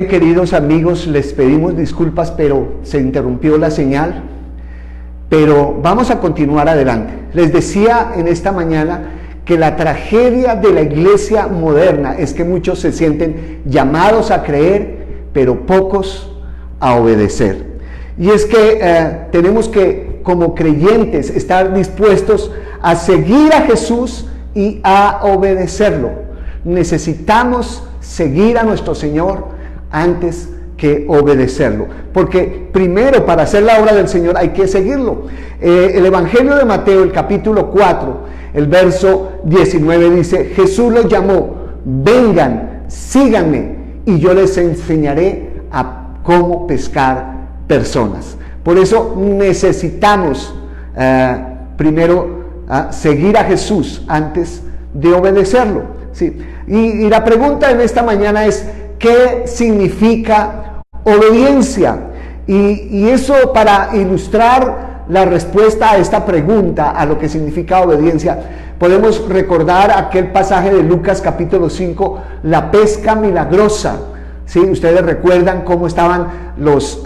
Queridos amigos, les pedimos disculpas, pero se interrumpió la señal, pero vamos a continuar adelante. Les decía en esta mañana que la tragedia de la iglesia moderna es que muchos se sienten llamados a creer, pero pocos a obedecer. Y es que tenemos que, como creyentes, estar dispuestos a seguir a Jesús y a obedecerlo. Necesitamos seguir a nuestro Señor antes que obedecerlo, porque primero, para hacer la obra del Señor hay que seguirlo. El Evangelio de Mateo, el capítulo 4, el verso 19 dice: Jesús los llamó, vengan, síganme, y yo les enseñaré a cómo pescar personas. Por eso necesitamos primero seguir a Jesús antes de obedecerlo, ¿sí? Y la pregunta en esta mañana es: ¿qué significa obediencia? Y eso, para ilustrar la respuesta a esta pregunta, a lo que significa obediencia, podemos recordar aquel pasaje de Lucas capítulo 5, la pesca milagrosa. ¿Sí? Ustedes recuerdan cómo estaban los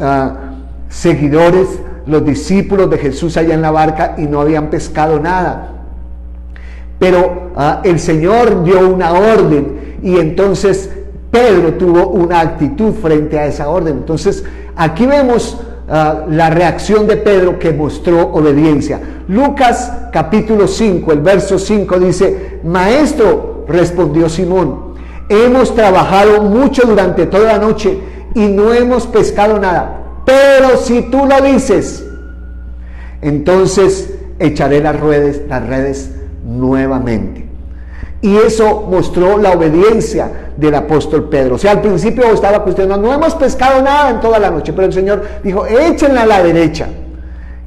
seguidores, los discípulos de Jesús allá en la barca y no habían pescado nada. Pero el Señor dio una orden y entonces Pedro tuvo una actitud frente a esa orden. Entonces, aquí vemos la reacción de Pedro, que mostró obediencia. Lucas capítulo 5, el verso 5 dice: Maestro, respondió Simón, hemos trabajado mucho durante toda la noche y no hemos pescado nada. Pero si tú lo dices, entonces echaré las redes nuevamente. Y eso mostró la obediencia del apóstol Pedro. O sea, al principio estaba cuestionando: no hemos pescado nada en toda la noche, pero el Señor dijo: échenla a la derecha.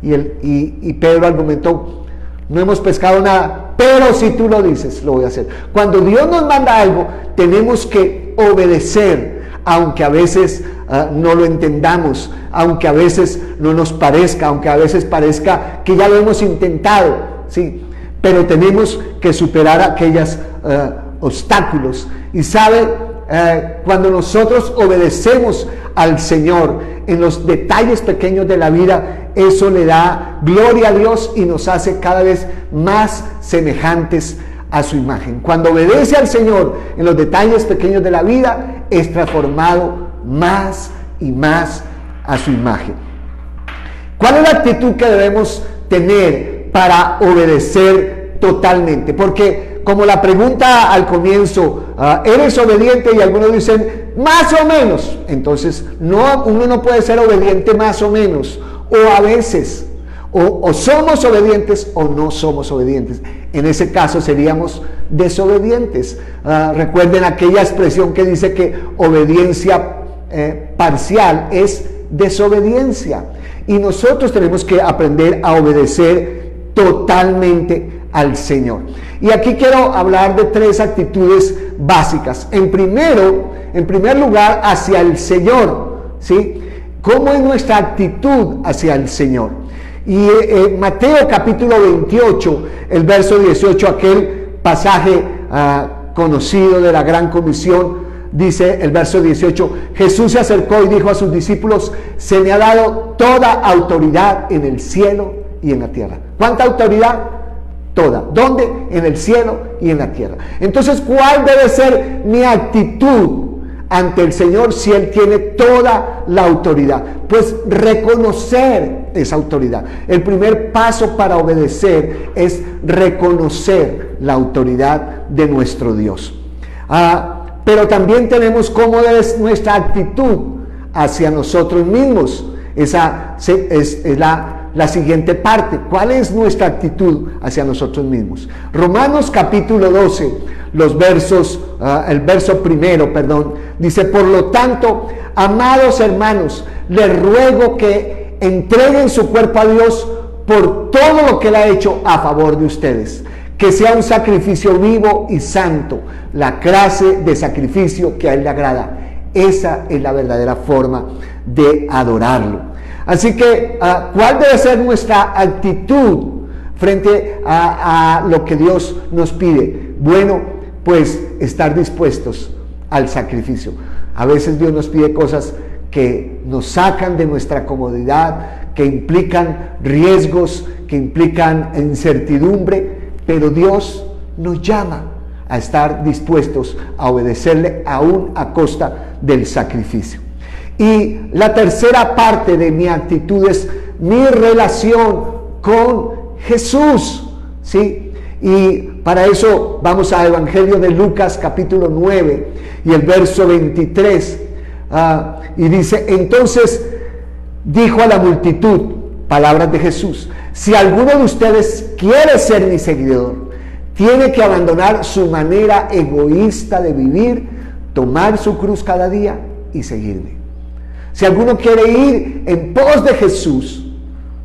Y Pedro argumentó: no hemos pescado nada, pero si tú lo dices, lo voy a hacer. Cuando Dios nos manda algo, tenemos que obedecer, aunque a veces no lo entendamos, aunque a veces no nos parezca, aunque a veces parezca que ya lo hemos intentado, ¿sí? Pero tenemos que superar aquellos obstáculos. Y sabe, cuando nosotros obedecemos al Señor en los detalles pequeños de la vida, eso le da gloria a Dios y nos hace cada vez más semejantes a su imagen. Cuando obedece al Señor en los detalles pequeños de la vida, es transformado más y más a su imagen. ¿Cuál es la actitud que debemos tener para obedecer totalmente? Porque, como la pregunta al comienzo, ¿eres obediente? Y algunos dicen, más o menos. Entonces, uno no puede ser obediente más o menos, o a veces, o somos obedientes o no somos obedientes. En ese caso seríamos desobedientes. Recuerden aquella expresión que dice que obediencia parcial es desobediencia. Y nosotros tenemos que aprender a obedecer totalmente al Señor. Y aquí quiero hablar de tres actitudes básicas. En primer lugar, hacia el Señor, ¿sí? ¿Cómo es nuestra actitud hacia el Señor? Y Mateo capítulo 28, el verso 18, aquel pasaje conocido de la Gran Comisión, dice el verso 18: Jesús se acercó y dijo a sus discípulos: se me ha dado toda autoridad en el cielo y en la tierra. ¿Cuánta autoridad? Toda. ¿Dónde? En el cielo y en la tierra. Entonces, ¿cuál debe ser mi actitud ante el Señor si Él tiene toda la autoridad? Pues reconocer esa autoridad. El primer paso para obedecer es reconocer la autoridad de nuestro Dios. Pero también tenemos cómo es nuestra actitud hacia nosotros mismos. Esa es la siguiente parte. ¿Cuál es nuestra actitud hacia nosotros mismos? Romanos capítulo 12, el verso primero, dice: por lo tanto, amados hermanos, les ruego que entreguen su cuerpo a Dios por todo lo que Él ha hecho a favor de ustedes, que sea un sacrificio vivo y santo, la clase de sacrificio que a Él le agrada. Esa es la verdadera forma de adorarlo. Así que, ¿cuál debe ser nuestra actitud frente a lo que Dios nos pide? Bueno, pues estar dispuestos al sacrificio. A veces Dios nos pide cosas que nos sacan de nuestra comodidad, que implican riesgos, que implican incertidumbre, pero Dios nos llama a estar dispuestos a obedecerle aún a costa del sacrificio. Y la tercera parte de mi actitud es mi relación con Jesús, ¿sí? Y para eso vamos al Evangelio de Lucas capítulo 9 y el verso 23, y dice: entonces dijo a la multitud, palabras de Jesús: si alguno de ustedes quiere ser mi seguidor, tiene que abandonar su manera egoísta de vivir, tomar su cruz cada día y seguirme. Si alguno quiere ir en pos de Jesús,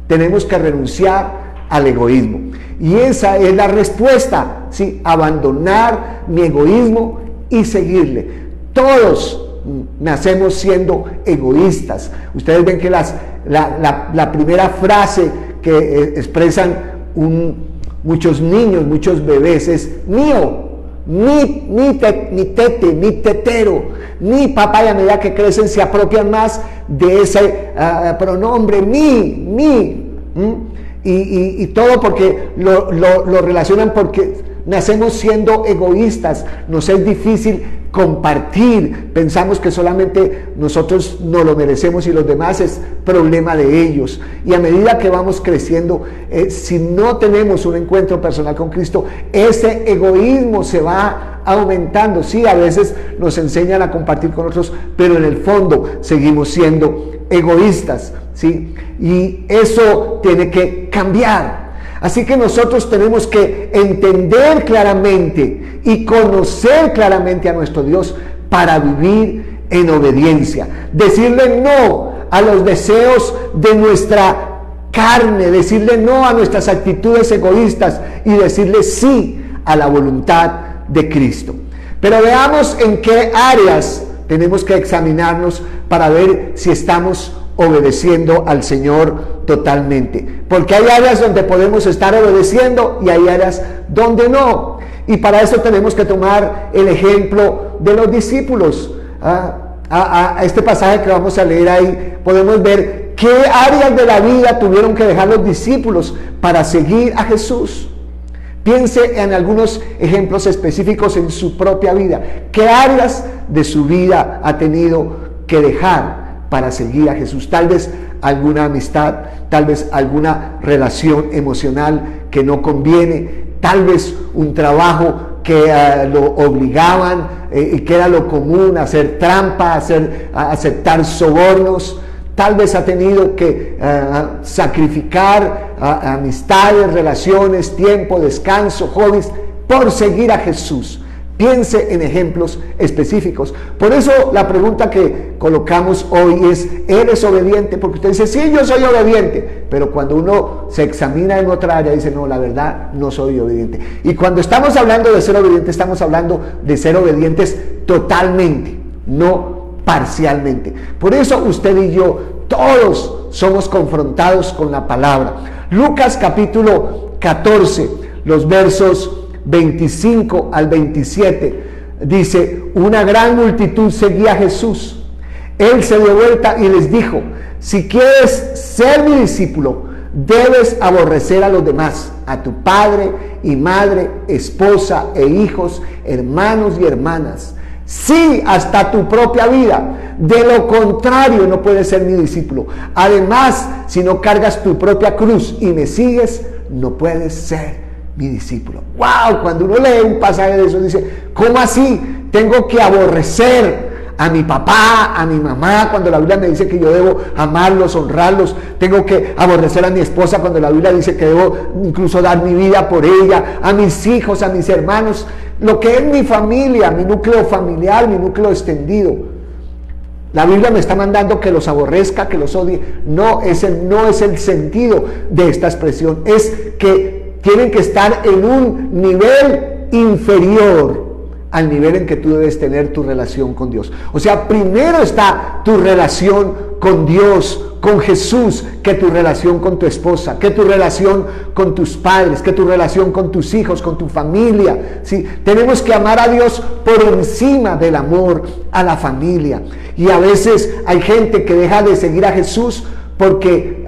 tenemos que renunciar al egoísmo. Y esa es la respuesta, ¿sí? Abandonar mi egoísmo y seguirle. Todos nacemos siendo egoístas. Ustedes ven que la primera frase que expresan muchos niños, muchos bebés es mío, mi tete, mi tetero, mi papá. Y a medida que crecen se apropian más de ese pronombre mi. Y todo porque lo relacionan, porque nacemos siendo egoístas, nos es difícil compartir, pensamos que solamente nosotros no lo merecemos y los demás es problema de ellos. Y a medida que vamos creciendo, si no tenemos un encuentro personal con Cristo, ese egoísmo se va aumentando. Sí, a veces nos enseñan a compartir con otros, pero en el fondo seguimos siendo egoístas, ¿sí? Y eso tiene que cambiar. Así que nosotros tenemos que entender claramente y conocer claramente a nuestro Dios para vivir en obediencia. Decirle no a los deseos de nuestra carne, decirle no a nuestras actitudes egoístas y decirle sí a la voluntad de Cristo. Pero veamos en qué áreas tenemos que examinarnos para ver si estamos obedeciendo al Señor totalmente, porque hay áreas donde podemos estar obedeciendo y hay áreas donde no, y para eso tenemos que tomar el ejemplo de los discípulos. A este pasaje que vamos a leer ahí podemos ver qué áreas de la vida tuvieron que dejar los discípulos para seguir a Jesús. Piense en algunos ejemplos específicos en su propia vida. ¿Qué áreas de su vida ha tenido que dejar para seguir a Jesús? Tal vez alguna amistad, tal vez alguna relación emocional que no conviene, tal vez un trabajo que lo obligaban y que era lo común, hacer trampa, aceptar sobornos. Tal vez ha tenido que sacrificar amistades, relaciones, tiempo, descanso, hobbies, por seguir a Jesús. Piense en ejemplos específicos. Por eso la pregunta que colocamos hoy es: ¿eres obediente? Porque usted dice, sí, yo soy obediente, pero cuando uno se examina en otra área dice, no, la verdad, no soy obediente. Y cuando estamos hablando de ser obediente, estamos hablando de ser obedientes totalmente, no parcialmente. Por eso usted y yo, todos somos confrontados con la palabra. Lucas capítulo 14, los versos 25 al 27, dice: una gran multitud seguía a Jesús. Él se dio vuelta y les dijo: si quieres ser mi discípulo, debes aborrecer a los demás, a tu padre y madre, esposa e hijos, hermanos y hermanas, sí, hasta tu propia vida. De lo contrario, no puedes ser mi discípulo. Además, si no cargas tu propia cruz y me sigues, no puedes ser mi discípulo. ¡Wow! Cuando uno lee un pasaje de eso, dice, ¿cómo así? Tengo que aborrecer a mi papá, a mi mamá, cuando la Biblia me dice que yo debo amarlos, honrarlos. Tengo que aborrecer a mi esposa cuando la Biblia dice que debo incluso dar mi vida por ella, a mis hijos, a mis hermanos, lo que es mi familia, mi núcleo familiar, mi núcleo extendido. La Biblia me está mandando que los aborrezca, que los odie. No es el sentido de esta expresión. Es que tienen que estar en un nivel inferior al nivel en que tú debes tener tu relación con Dios. O sea, primero está tu relación con Dios con Jesús que tu relación con tu esposa, que tu relación con tus padres, que tu relación con tus hijos, con tu familia, ¿sí? Tenemos que amar a Dios por encima del amor a la familia. Y a veces hay gente que deja de seguir a Jesús porque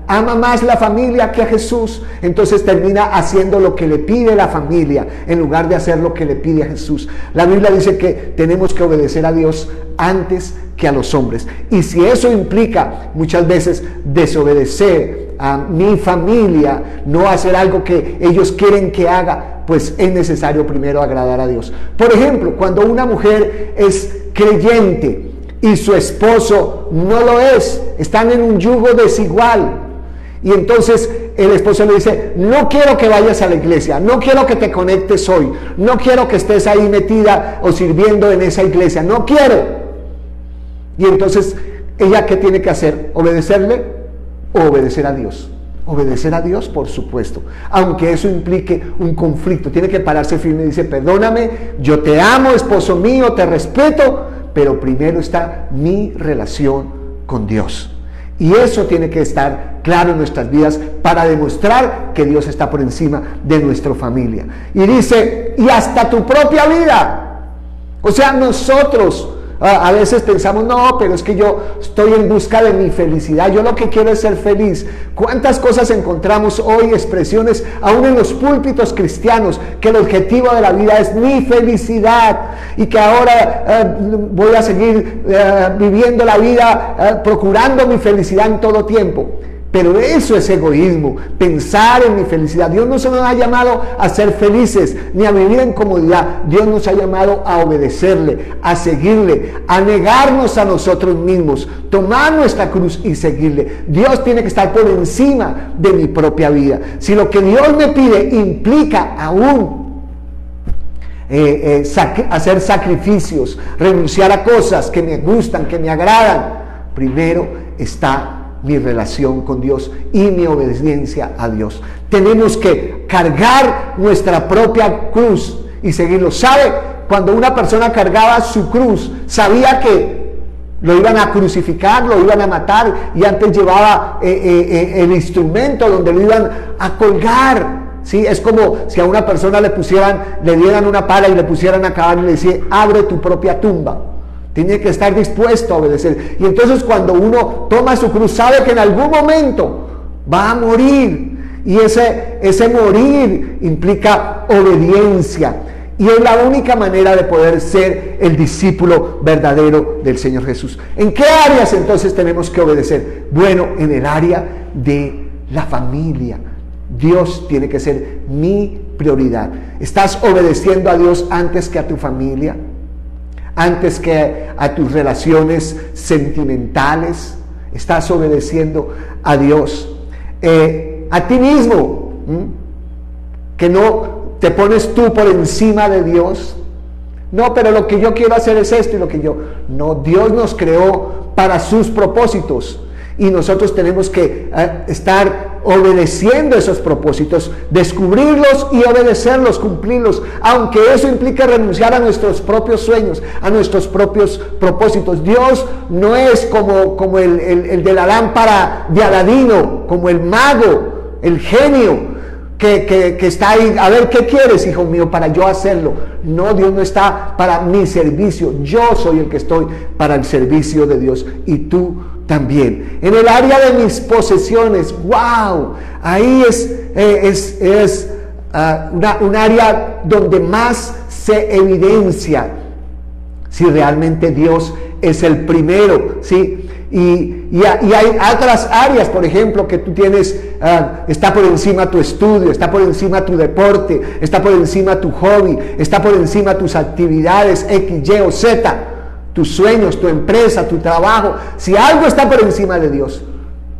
ama más la familia que a Jesús, entonces termina haciendo lo que le pide la familia en lugar de hacer lo que le pide a Jesús. La Biblia dice que tenemos que obedecer a Dios antes que a los hombres, y si eso implica muchas veces desobedecer a mi familia, no hacer algo que ellos quieren que haga, pues es necesario primero agradar a Dios. Por ejemplo, cuando una mujer es creyente y su esposo no lo es, están en un yugo desigual, y entonces el esposo le dice: no quiero que vayas a la iglesia, no quiero que te conectes hoy, no quiero que estés ahí metida o sirviendo en esa iglesia, no quiero. Y entonces, ¿ella qué tiene que hacer? ¿Obedecerle o obedecer a Dios? Obedecer a Dios, por supuesto, aunque eso implique un conflicto. Tiene que pararse firme y dice: perdóname, yo te amo, esposo mío, te respeto, pero primero está mi relación con Dios. Y eso tiene que estar claro en nuestras vidas para demostrar que Dios está por encima de nuestra familia. Y dice: y hasta tu propia vida. O sea, nosotros a veces pensamos: no, pero es que yo estoy en busca de mi felicidad, yo lo que quiero es ser feliz. ¿Cuántas cosas encontramos hoy, expresiones aún en los púlpitos cristianos, que el objetivo de la vida es mi felicidad, y que ahora voy a seguir viviendo la vida procurando mi felicidad en todo tiempo? Pero eso es egoísmo, pensar en mi felicidad. Dios no nos ha llamado a ser felices, ni a vivir en comodidad. Dios nos ha llamado a obedecerle, a seguirle, a negarnos a nosotros mismos, tomar nuestra cruz y seguirle. Dios tiene que estar por encima de mi propia vida. Si lo que Dios me pide implica aún hacer sacrificios, renunciar a cosas que me gustan, que me agradan, primero está mi relación con Dios y mi obediencia a Dios. Tenemos que cargar nuestra propia cruz y seguirlo. ¿Sabe? Cuando una persona cargaba su cruz, sabía que lo iban a crucificar, lo iban a matar, y antes llevaba el instrumento donde lo iban a colgar. ¿Sí? Es como si a una persona le dieran una pala y le pusieran a cavar y le decía: abre tu propia tumba. Tiene que estar dispuesto a obedecer. Y entonces, cuando uno toma su cruz, sabe que en algún momento va a morir. Y ese morir implica obediencia. Y es la única manera de poder ser el discípulo verdadero del Señor Jesús. ¿En qué áreas entonces tenemos que obedecer? Bueno, en el área de la familia. Dios tiene que ser mi prioridad. ¿Estás obedeciendo a Dios antes que a tu familia? Antes que a tus relaciones sentimentales? ¿Estás obedeciendo a Dios? A ti mismo, que no te pones tú por encima de Dios. No, pero lo que yo quiero hacer es esto y lo que yo... No, Dios nos creó para sus propósitos, y nosotros tenemos que estar obedeciendo esos propósitos, descubrirlos y obedecerlos, cumplirlos, aunque eso implique renunciar a nuestros propios sueños, a nuestros propios propósitos. Dios no es como el de la lámpara de Aladino, como el mago, el genio, que está ahí: a ver, ¿qué quieres, hijo mío, para yo hacerlo? No, Dios no está para mi servicio. Yo soy el que estoy para el servicio de Dios, y tú también. En el área de mis posesiones, wow, ahí es un área donde más se evidencia si realmente Dios es el primero, ¿sí? Y hay otras áreas, por ejemplo, que tú tienes, está por encima tu estudio, está por encima tu deporte, está por encima tu hobby, está por encima tus actividades X, Y o Z, tus sueños, tu empresa, tu trabajo. Si algo está por encima de Dios,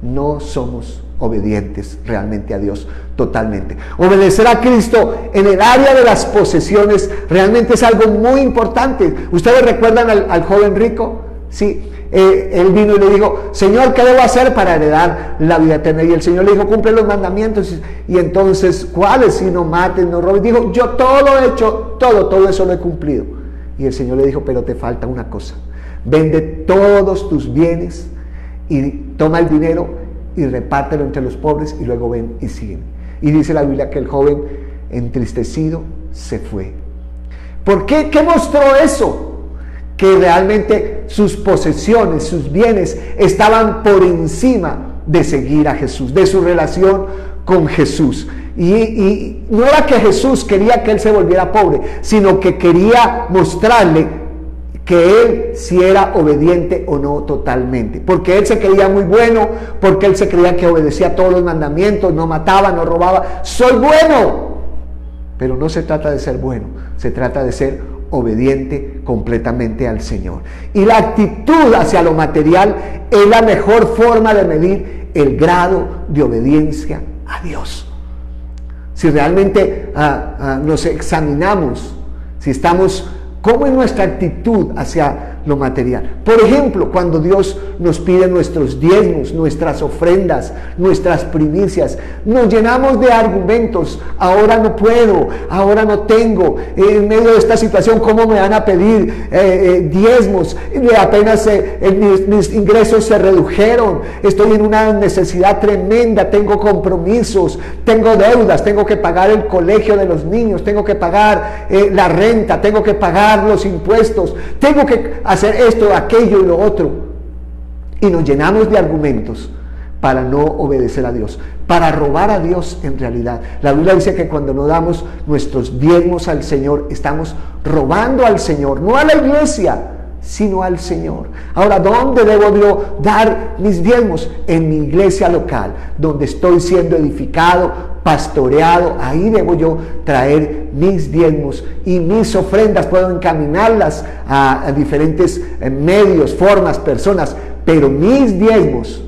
no somos obedientes realmente a Dios totalmente. Obedecer a Cristo en el área de las posesiones realmente es algo muy importante. ¿Ustedes recuerdan al joven rico? Sí. Él vino y le dijo: Señor, ¿qué debo hacer para heredar la vida eterna? Y el Señor le dijo: cumple los mandamientos. Y entonces, ¿cuáles? Si no mates, no robes. Dijo: yo todo lo he hecho, todo eso lo he cumplido. Y el Señor le dijo: pero te falta una cosa. Vende todos tus bienes y toma el dinero y repártelo entre los pobres y luego ven y siguen. Y dice la Biblia que el joven entristecido se fue. ¿Por qué? ¿Qué mostró eso? Que realmente sus posesiones, sus bienes estaban por encima de seguir a Jesús, de su relación con Jesús. Y no era que Jesús quería que él se volviera pobre, sino que quería mostrarle que él si era obediente o no totalmente, porque él se creía muy bueno, porque él se creía que obedecía todos los mandamientos, no mataba, no robaba. Soy bueno, pero no se trata de ser bueno, se trata de ser obediente completamente al Señor. Y la actitud hacia lo material es la mejor forma de medir el grado de obediencia a Dios. Si realmente nos examinamos, si estamos, ¿cómo es nuestra actitud hacia lo material? Por ejemplo, cuando Dios nos pide nuestros diezmos, nuestras ofrendas, nuestras primicias, nos llenamos de argumentos. Ahora no puedo, ahora no tengo, en medio de esta situación, ¿cómo me van a pedir diezmos? Apenas mis ingresos se redujeron, estoy en una necesidad tremenda, tengo compromisos, tengo deudas, tengo que pagar el colegio de los niños, tengo que pagar la renta, tengo que pagar los impuestos, tengo que hacer esto, aquello y lo otro, y nos llenamos de argumentos para no obedecer a Dios, para robar a Dios. En realidad la Biblia dice que cuando no damos nuestros diezmos al Señor, estamos robando al Señor, no a la iglesia, sino al Señor. Ahora, ¿dónde debo yo dar mis diezmos? En mi iglesia local, donde estoy siendo edificado, pastoreado. Ahí debo yo traer mis diezmos y mis ofrendas. Puedo encaminarlas a diferentes medios, formas, personas, pero mis diezmos,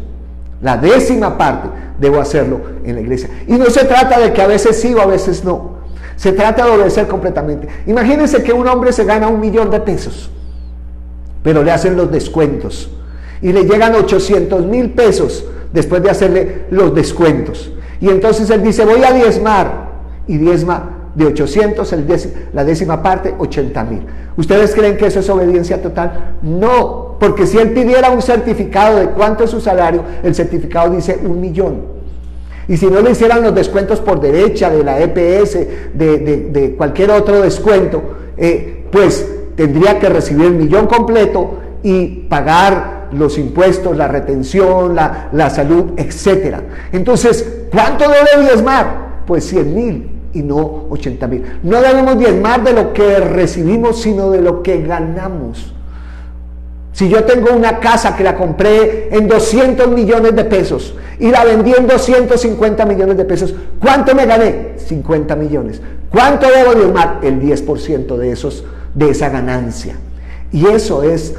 la 10ª parte, debo hacerlo en la iglesia. Y no se trata de que a veces sí o a veces no, se trata de obedecer completamente. Imagínense que un hombre se gana 1 millón de pesos, pero le hacen los descuentos y le llegan 800,000 pesos después de hacerle los descuentos, y entonces él dice: voy a diezmar, y diezma de 800, la 10ª parte, 80,000. ¿Ustedes creen que eso es obediencia total? No, porque si él pidiera un certificado de cuánto es su salario, el certificado dice 1 millón. Y si no le hicieran los descuentos por derecha, de la EPS, de cualquier otro descuento, pues tendría que recibir el millón completo y pagar los impuestos, la retención, la salud, etc. Entonces, ¿cuánto debe diezmar? Pues 100,000 y no 80,000. No debemos diezmar de lo que recibimos, sino de lo que ganamos. Si yo tengo una casa que la compré en 200 millones de pesos y la vendí en 250 millones de pesos, ¿cuánto me gané? 50 millones. ¿Cuánto debo diezmar? El 10% de esa ganancia. Y eso es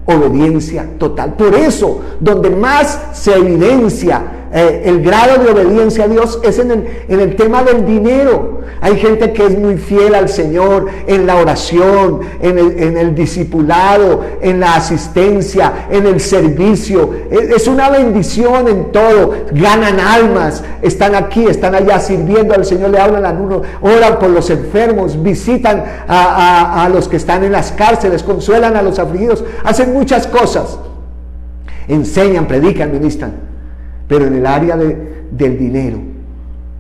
obediencia total. Por eso, donde más se evidencia el grado de obediencia a Dios es en el tema del dinero. Hay gente que es muy fiel al Señor en la oración, en el discipulado, en la asistencia, en el servicio. Es una bendición en todo. Ganan almas, están aquí, están allá sirviendo al Señor, le hablan a uno, oran por los enfermos, visitan a los que están en las cárceles, consuelan a los afligidos, hacen muchas cosas, enseñan, predican, ministran. Pero en el área del dinero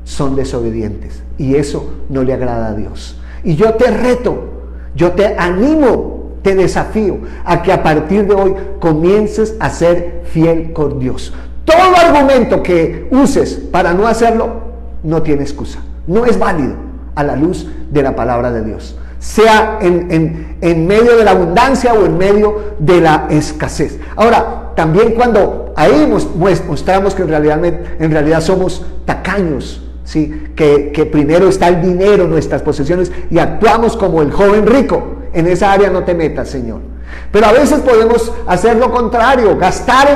son desobedientes, y eso no le agrada a Dios. Y yo te reto, yo te animo, te desafío a que a partir de hoy comiences a ser fiel con Dios. Todo argumento que uses para no hacerlo no tiene excusa, no es válido a la luz de la palabra de Dios, sea en medio de la abundancia o en medio de la escasez. Ahora, también cuando ahí mostramos que en realidad somos tacaños, ¿sí? Que primero está el dinero, nuestras posesiones, y actuamos como el joven rico. En esa área no te metas, Señor. Pero a veces podemos hacer lo contrario, gastar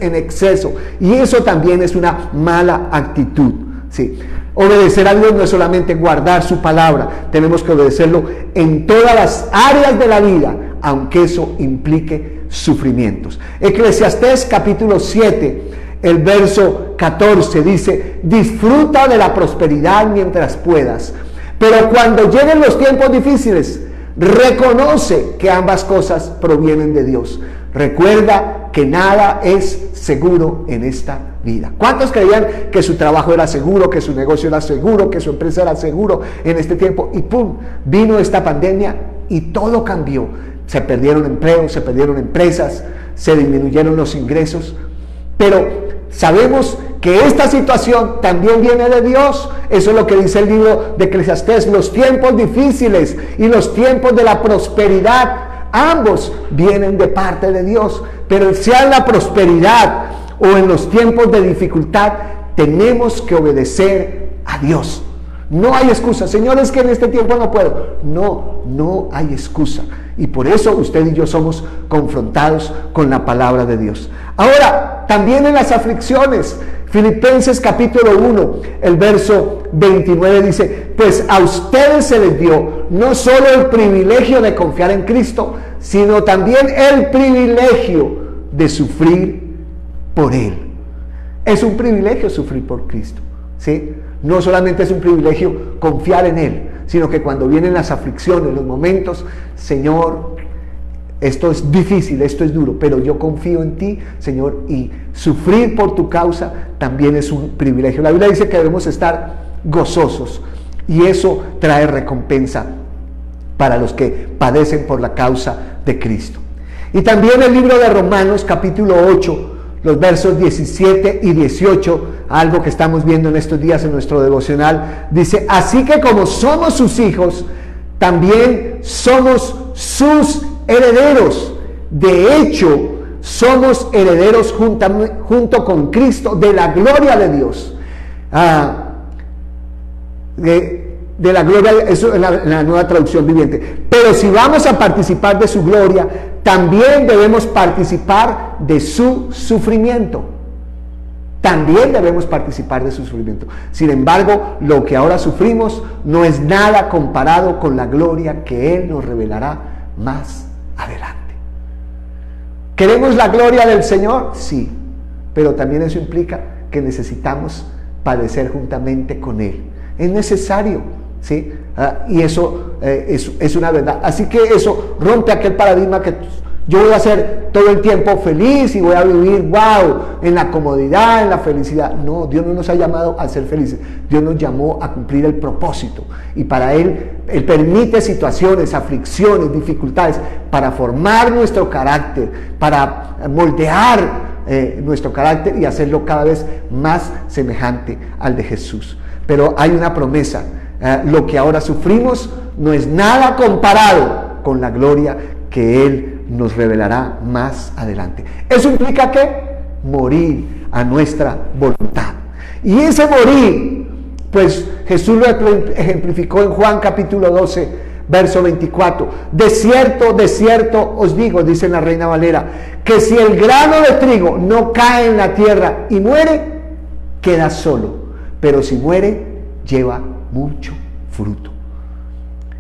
en exceso, y eso también es una mala actitud, ¿sí? Obedecer a Dios no es solamente guardar su palabra, tenemos que obedecerlo en todas las áreas de la vida, aunque eso implique sufrimientos. Eclesiastés capítulo 7, el verso 14 dice: disfruta de la prosperidad mientras puedas, pero cuando lleguen los tiempos difíciles, reconoce que ambas cosas provienen de Dios. Recuerda que nada es seguro en esta vida. ¿Cuántos creían que su trabajo era seguro, que su negocio era seguro, que su empresa era seguro en este tiempo? Y ¡pum! Vino esta pandemia y todo cambió. Se perdieron empleos, se perdieron empresas, se disminuyeron los ingresos. Pero sabemos que esta situación también viene de Dios. Eso es lo que dice el libro de Eclesiastés. Los tiempos difíciles y los tiempos de la prosperidad, ambos vienen de parte de Dios. Pero sea en la prosperidad o en los tiempos de dificultad, tenemos que obedecer a Dios. No hay excusa. Señor, es que en este tiempo no puedo. No hay excusa. Y por eso usted y yo somos confrontados con la palabra de Dios. Ahora, también en las aflicciones, Filipenses capítulo 1, el verso 29 dice: pues a ustedes se les dio no solo el privilegio de confiar en Cristo, sino también el privilegio de sufrir por Él. Es un privilegio sufrir por Cristo, ¿sí? No solamente es un privilegio confiar en Él, sino que cuando vienen las aflicciones, los momentos, Señor, esto es difícil, esto es duro, pero yo confío en ti, Señor, y sufrir por tu causa también es un privilegio. La Biblia dice que debemos estar gozosos y eso trae recompensa para los que padecen por la causa de Cristo. Y también el libro de Romanos capítulo 8, los versos 17 y 18, algo que estamos viendo en estos días en nuestro devocional, dice: así que como somos sus hijos, también somos sus herederos. De hecho, somos herederos junto con Cristo de la gloria de Dios. De la gloria, eso es la nueva traducción viviente. Pero si vamos a participar de su gloria, también debemos participar de su sufrimiento. También debemos participar de su sufrimiento. Sin embargo, lo que ahora sufrimos no es nada comparado con la gloria que Él nos revelará más adelante. ¿Queremos la gloria del Señor? Sí, pero también eso implica que necesitamos padecer juntamente con Él. Es necesario, ¿sí? Y eso es una verdad. Así que eso rompe aquel paradigma que yo voy a ser todo el tiempo feliz y voy a vivir, wow, en la comodidad, en la felicidad. No, Dios no nos ha llamado a ser felices. Dios nos llamó a cumplir el propósito. Y para Él permite situaciones, aflicciones, dificultades para formar nuestro carácter, para moldear nuestro carácter y hacerlo cada vez más semejante al de Jesús. Pero hay una promesa. Lo que ahora sufrimos no es nada comparado con la gloria que Él nos revelará más adelante. Eso implica que morir a nuestra voluntad. Y ese morir, pues Jesús lo ejemplificó en Juan capítulo 12, verso 24. De cierto os digo, dice la Reina Valera, que si el grano de trigo no cae en la tierra y muere, queda solo. Pero si muere, lleva mucho fruto.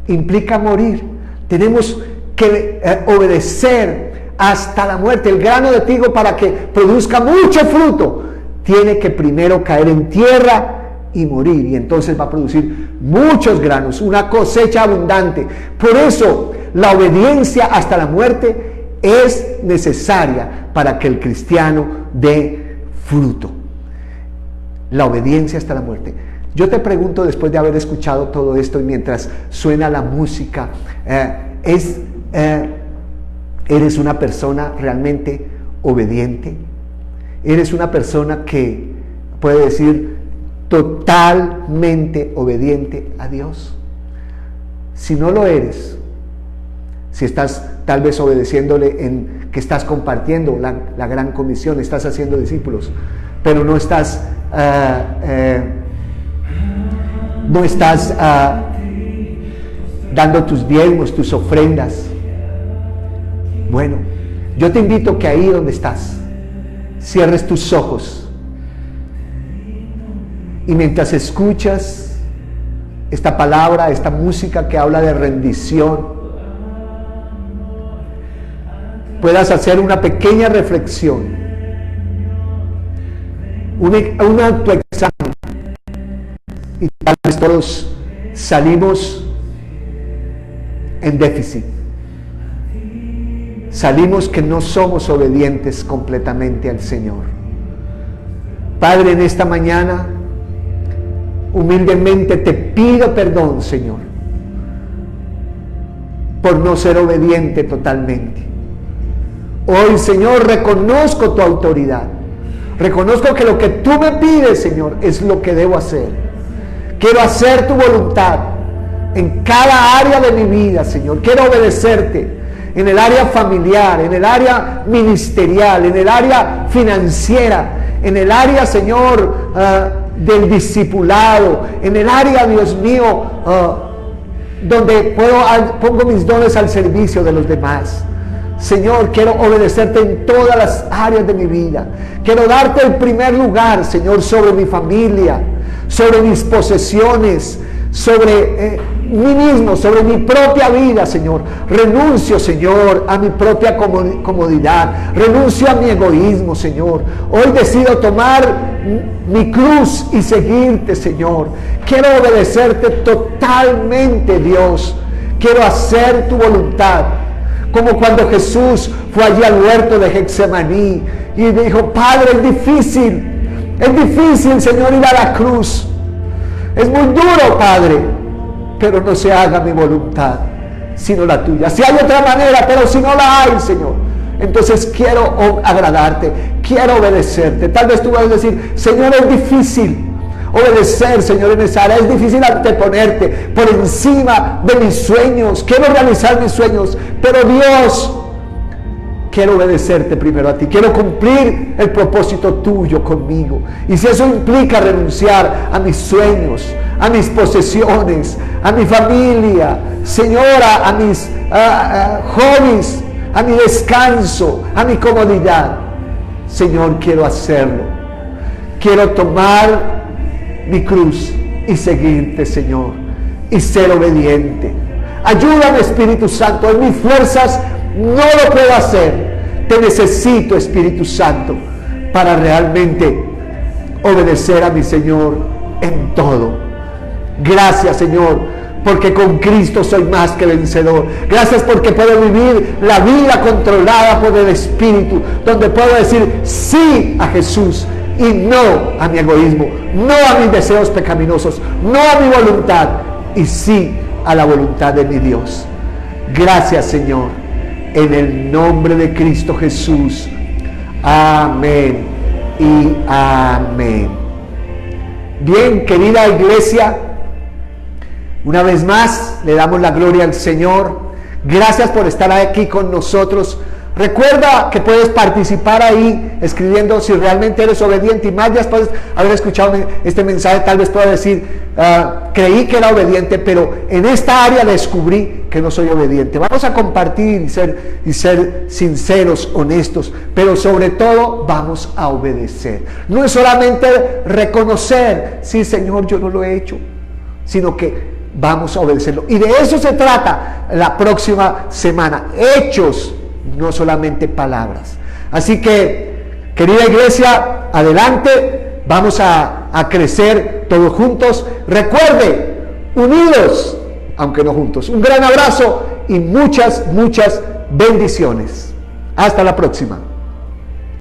Implica morir. Tenemos que obedecer hasta la muerte. El grano de trigo, para que produzca mucho fruto, tiene que primero caer en tierra y morir, y entonces va a producir muchos granos, una cosecha abundante. Por eso la obediencia hasta la muerte es necesaria para que el cristiano dé fruto. La obediencia hasta la muerte. Yo te pregunto, después de haber escuchado todo esto y mientras suena la música, ¿eres una persona realmente obediente? ¿Eres una persona que puede decir totalmente obediente a Dios? Si no lo eres, si estás tal vez obedeciéndole en que estás compartiendo la gran comisión, estás haciendo discípulos, pero no estás dando tus diezmos, tus ofrendas. Bueno, yo te invito que ahí donde estás, cierres tus ojos y mientras escuchas esta palabra, esta música que habla de rendición, puedas hacer una pequeña reflexión, un autoexamen. Y tal vez todos salimos en déficit. salimos que no somos obedientes completamente al Señor. Padre, en esta mañana, humildemente te pido perdón, Señor, por no ser obediente totalmente. Hoy, Señor, reconozco tu autoridad. Reconozco que lo que tú me pides, Señor, es lo que debo hacer. Quiero hacer tu voluntad en cada área de mi vida, Señor. Quiero obedecerte en el área familiar, en el área ministerial, en el área financiera, en el área, Señor, del discipulado, en el área, Dios mío, donde pongo mis dones al servicio de los demás. Señor, quiero obedecerte en todas las áreas de mi vida. Quiero darte el primer lugar, Señor, sobre mi familia, sobre mis posesiones, sobre mí mismo, sobre mi propia vida, Señor. Renuncio, Señor, a mi propia comodidad. Renuncio a mi egoísmo, Señor. Hoy decido tomar mi cruz y seguirte, Señor. Quiero obedecerte totalmente, Dios. Quiero hacer tu voluntad. Como cuando Jesús fue allí al huerto de Getsemaní y dijo: Padre, es difícil, Señor, ir a la cruz. Es muy duro, Padre, pero no se haga mi voluntad, sino la tuya. Si hay otra manera, pero si no la hay, Señor, entonces quiero agradarte, quiero obedecerte. Tal vez tú vas a decir: Señor, es difícil obedecer, Señor, en esa área. Es difícil anteponerte por encima de mis sueños. Quiero realizar mis sueños, pero Dios, quiero obedecerte primero a ti. Quiero cumplir el propósito tuyo conmigo. Y si eso implica renunciar a mis sueños, a mis posesiones, a mi familia, Señora, a mis hobbies, a mi descanso, a mi comodidad, Señor, quiero hacerlo. Quiero tomar mi cruz y seguirte, Señor, y ser obediente. Ayúdame, Espíritu Santo. En mis fuerzas no lo puedo hacer. Te necesito, Espíritu Santo, para realmente obedecer a mi Señor en todo. Gracias, Señor, porque con Cristo soy más que vencedor. Gracias porque puedo vivir la vida controlada por el Espíritu, donde puedo decir sí a Jesús y no a mi egoísmo, no a mis deseos pecaminosos, no a mi voluntad, y sí a la voluntad de mi Dios. Gracias, Señor, en el nombre de Cristo Jesús. Amén y amén. Bien, querida iglesia, una vez más le damos la gloria al Señor. Gracias por estar aquí con nosotros. Recuerda que puedes participar ahí escribiendo si realmente eres obediente, y más después de haber escuchado este mensaje tal vez pueda decir: creí que era obediente, pero en esta área descubrí que no soy obediente. Vamos a compartir y ser sinceros, honestos, pero sobre todo vamos a obedecer. No es solamente reconocer: sí, Señor, yo no lo he hecho, sino que vamos a obedecerlo. Y de eso se trata la próxima semana. Hechos, no solamente palabras. Así que, querida iglesia, adelante, vamos a crecer todos juntos. Recuerde, unidos, aunque no juntos. Un gran abrazo y muchas bendiciones. Hasta la próxima.